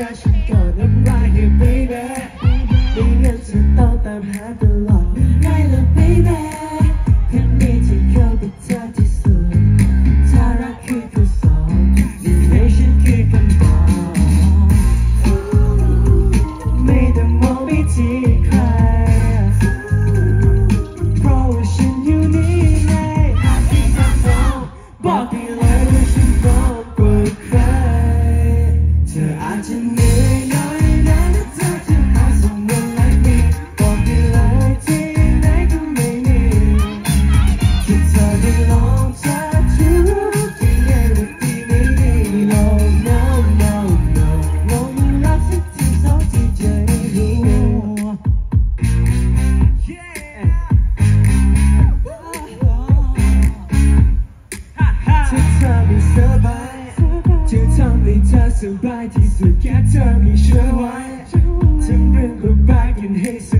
อฉันก็น้ำลายให้ baby ไม่งั้นจะต้องตามหาตลอดง่ายเลย baby แค่มีที่เข้ากับเธอที่สุดถ้ารักคือข้อสอบยิ่งให้ฉันคือคำตอบไม่ต้องมองไปที่ใครเพราะว่าฉันอยู่นี่ไงหากที่คำตอบบอกได้เลยว่าฉันบอกกว่าใครเธออาจจะเหนื่อยหน่อยนะถ้าเธอจะหา someone like me บอกได้เลยที่ไหนก็ไม่มีที่เธอได้ลองทักทายที่ไงว่าดีไม่ดี no no no no ลงรักสักทีสองทีจะได้รู้ถ้าเธอไม่สบายจะทำให้เธอสบายที่สุดแค่เธอมีฉันไว้ทำเรื่องบ้าๆกันให้ส